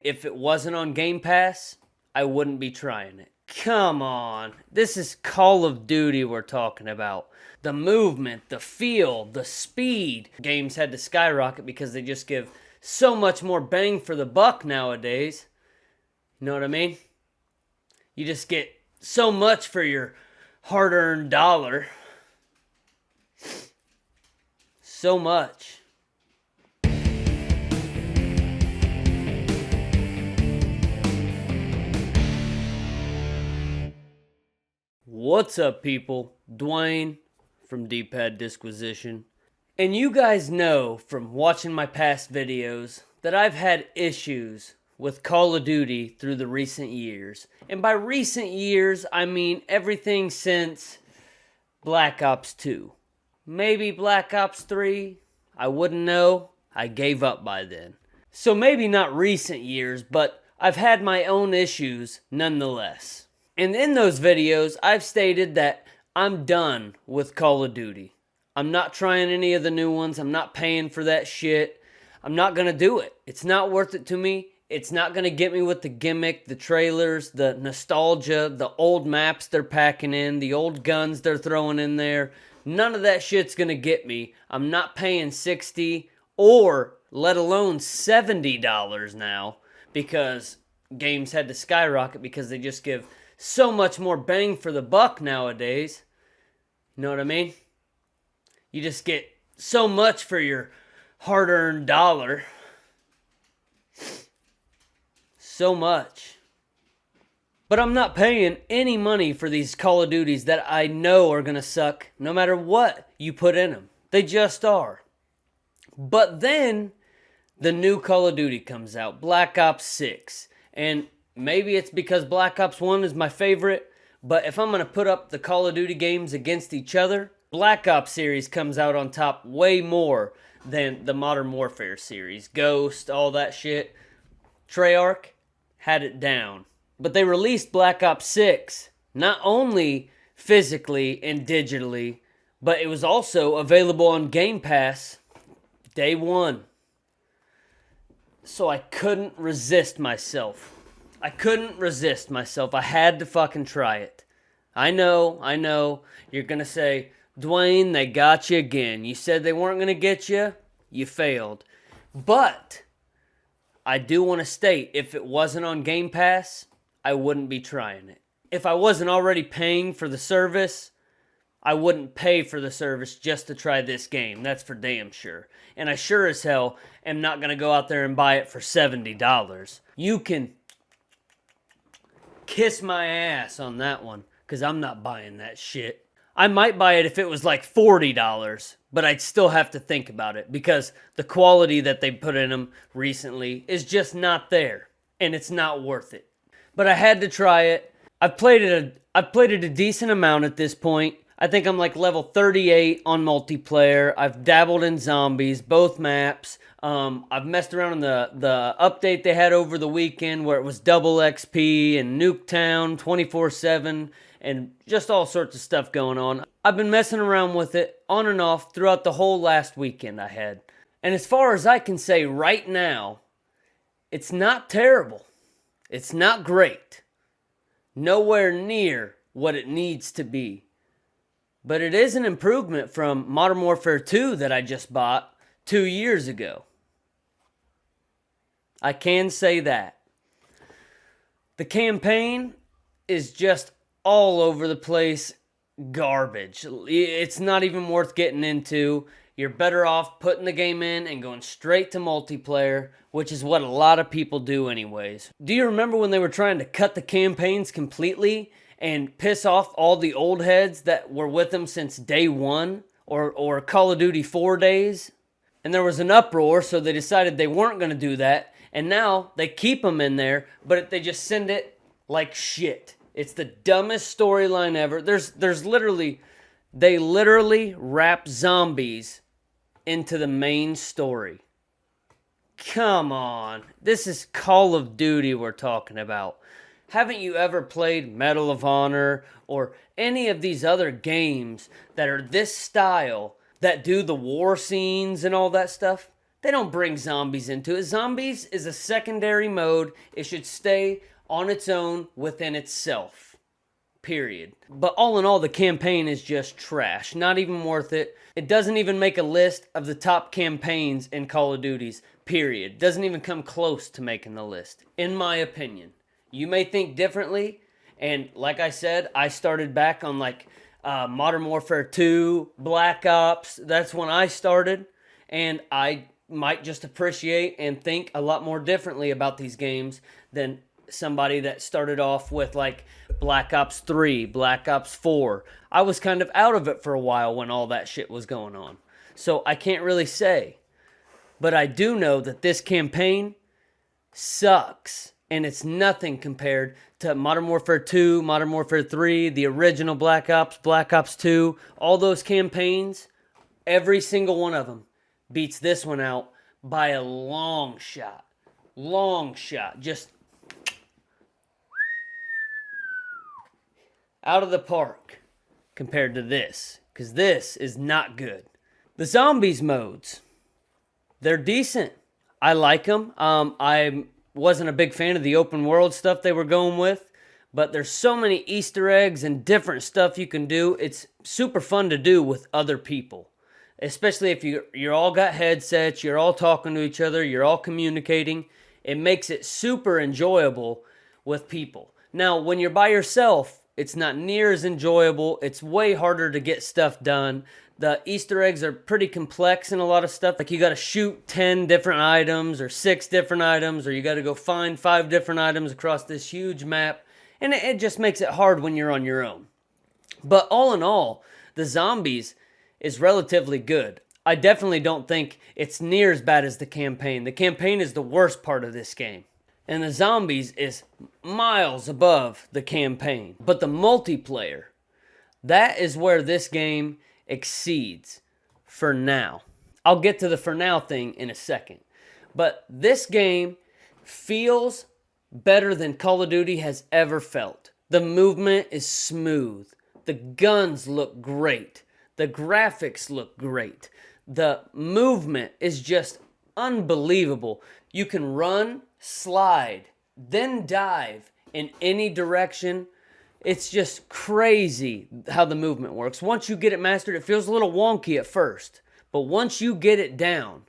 If it wasn't on Game Pass, I wouldn't be trying it. Come on. This is Call of Duty we're talking about. The movement, the feel, the speed. Games had to skyrocket because they just give so much more bang for the buck nowadays. You know what I mean? You just get so much for your hard-earned dollar. So much. What's up, people? Dwayne from D-Pad Disquisition. And you guys know from watching my past videos that I've had issues with Call of Duty through the recent years. And by recent years, I mean everything since Black Ops 2. Maybe Black Ops 3. I wouldn't know. I gave up by then. So maybe not recent years, but I've had my own issues nonetheless. And in those videos, I've stated that I'm done with Call of Duty. I'm not trying any of the new ones. I'm not paying for that shit. I'm not going to do it. It's not worth it to me. It's not going to get me with the gimmick, the trailers, the nostalgia, the old maps they're packing in, the old guns they're throwing in there. None of that shit's going to get me. I'm not paying $60 or let alone $70 now because games had to skyrocket because they just give so much more bang for the buck nowadays. You know what I mean? You just get so much for your hard-earned dollar. So much. But I'm not paying any money for these Call of Duties that I know are going to suck no matter what you put in them. They just are. But then the new Call of Duty comes out, Black Ops 6. And maybe it's because Black Ops 1 is my favorite, but if I'm going to put up the Call of Duty games against each other, Black Ops series comes out on top way more than the Modern Warfare series. Ghost, all that shit. Treyarch had it down. But they released Black Ops 6, not only physically and digitally, but it was also available on Game Pass day one. So I couldn't resist myself. I had to fucking try it. I know. You're going to say, Dwayne, they got you again. You said they weren't going to get you. You failed. But I do want to state, if it wasn't on Game Pass, I wouldn't be trying it. If I wasn't already paying for the service, I wouldn't pay for the service just to try this game. That's for damn sure. And I sure as hell am not going to go out there and buy it for $70. You can kiss my ass on that one, because I'm not buying that shit. I might buy it if it was like $40, but I'd still have to think about it, because the quality that they put in them recently is just not there, and it's not worth it. But I had to try it. I've played it a decent amount at this point. I think I'm like level 38 on multiplayer. I've dabbled in zombies, both maps. I've messed around in the update they had over the weekend where it was double XP and Nuketown 24/7 and just all sorts of stuff going on. I've been messing around with it on and off throughout the whole last weekend I had. And as far as I can say right now, it's not terrible. It's not great. Nowhere near what it needs to be. But it is an improvement from Modern Warfare 2 that I just bought 2 years ago. I can say that. The campaign is just all over the place garbage. It's not even worth getting into. You're better off putting the game in and going straight to multiplayer, which is what a lot of people do anyways. Do you remember when they were trying to cut the campaigns completely and piss off all the old heads that were with them since day one or Call of Duty 4 days? And there was an uproar, so they decided they weren't going to do that. And now they keep them in there, but they just send it like shit. It's the dumbest storyline ever. They literally wrap zombies into the main story. Come on. This is Call of Duty we're talking about. Haven't you ever played Medal of Honor or any of these other games that are this style, that do the war scenes and all that stuff? They don't bring zombies into it. Zombies is a secondary mode. It should stay on its own within itself. Period. But all in all, the campaign is just trash. Not even worth it. It doesn't even make a list of the top campaigns in Call of Duties. Period. Doesn't even come close to making the list, in my opinion. You may think differently. And like I said, I started back on like Modern Warfare 2, Black Ops. That's when I started. And I might just appreciate and think a lot more differently about these games than somebody that started off with like Black Ops 3, Black Ops 4. I was kind of out of it for a while when all that shit was going on. So I can't really say. But I do know that this campaign sucks. And it's nothing compared to Modern Warfare 2, Modern Warfare 3, the original Black Ops 2. All those campaigns, every single one of them beats this one out by a long shot. Long shot. Just out of the park compared to this. Because this is not good. The zombies modes, they're decent. I like them. I wasn't a big fan of the open world stuff they were going with. But there's so many Easter eggs and different stuff you can do. It's super fun to do with other people. Especially if you're all got headsets, you're all talking to each other, you're all communicating. It makes it super enjoyable with people. Now, when you're by yourself, it's not near as enjoyable. It's way harder to get stuff done. The Easter eggs are pretty complex in a lot of stuff. Like you got to shoot 10 different items or 6 different items, or you got to go find 5 different items across this huge map. And it just makes it hard when you're on your own. But all in all, the zombies is relatively good. I definitely don't think it's near as bad as the campaign. The campaign is the worst part of this game. And the zombies is miles above the campaign. But the multiplayer, that is where this game exceeds for now. I'll get to the for now thing in a second. But this game feels better than Call of Duty has ever felt. The movement is smooth. The guns look great. The graphics look great. The movement is just unbelievable. You can run, slide, then dive in any direction. It's just crazy how the movement works. Once you get it mastered, it feels a little wonky at first. But once you get it down,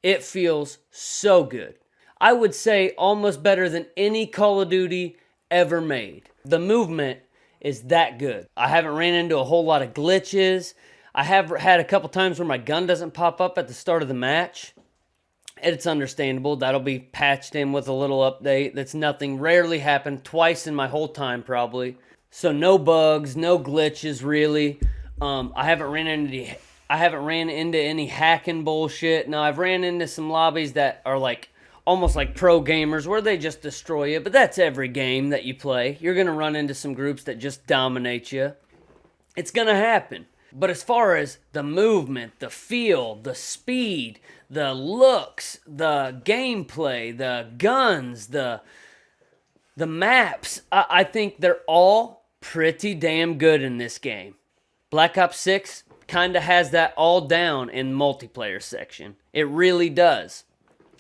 it feels so good. I would say almost better than any Call of Duty ever made. The movement is that good. I haven't ran into a whole lot of glitches. I have had a couple times where my gun doesn't pop up at the start of the match. It's understandable. That'll be patched in with a little update. That's nothing. Rarely happened. Twice in my whole time probably. So no bugs, no glitches really. I haven't ran into any hacking bullshit. Now I've ran into some lobbies that are like almost like pro gamers where they just destroy you. But that's every game that you play. You're going to run into some groups that just dominate you. It's going to happen. But as far as the movement, the feel, the speed, the looks, the gameplay, the guns, the maps, I think they're all pretty damn good in this game. Black Ops 6 kind of has that all down in multiplayer section. It really does.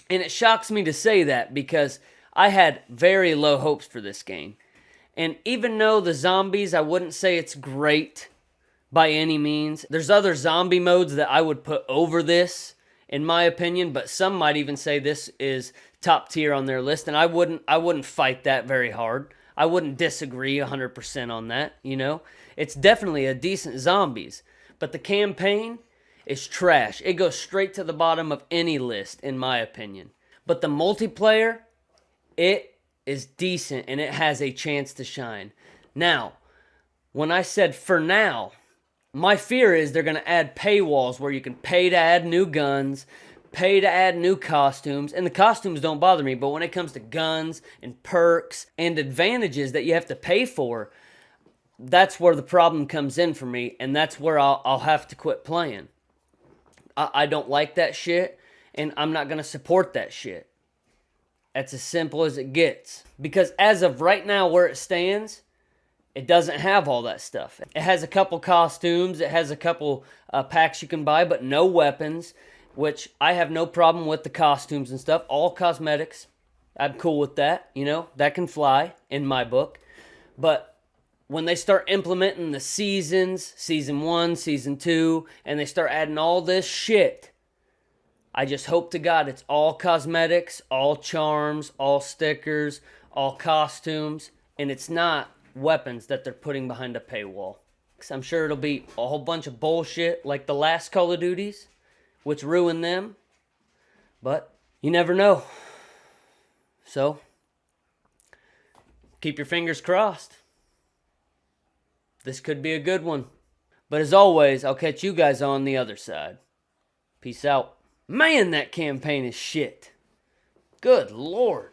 And it shocks me to say that because I had very low hopes for this game. And even though the zombies, I wouldn't say it's great by any means. There's other zombie modes that I would put over this, in my opinion, but some might even say this is top tier on their list, and I wouldn't fight that very hard. I wouldn't disagree 100% on that, you know? It's definitely a decent zombies, but the campaign is trash. It goes straight to the bottom of any list, in my opinion. But the multiplayer, it is decent, and it has a chance to shine. Now, when I said for now, my fear is they're going to add paywalls where you can pay to add new guns, pay to add new costumes, and the costumes don't bother me, but when it comes to guns and perks and advantages that you have to pay for, that's where the problem comes in for me, and that's where I'll have to quit playing. I don't like that shit, and I'm not going to support that shit. That's as simple as it gets. Because as of right now where it stands, it doesn't have all that stuff. It has a couple costumes. It has a couple packs you can buy, but no weapons. which I have no problem with the costumes and stuff. All cosmetics. I'm cool with that. You know, that can fly in my book. But when they start implementing the seasons, season 1, season 2, and they start adding all this shit, I just hope to God it's all cosmetics, all charms, all stickers, all costumes, and it's not weapons that they're putting behind a paywall. Because I'm sure it'll be a whole bunch of bullshit like the last Call of Duties, which ruined them. But you never know. So, keep your fingers crossed. This could be a good one. But as always, I'll catch you guys on the other side. Peace out. Man, that campaign is shit. Good Lord.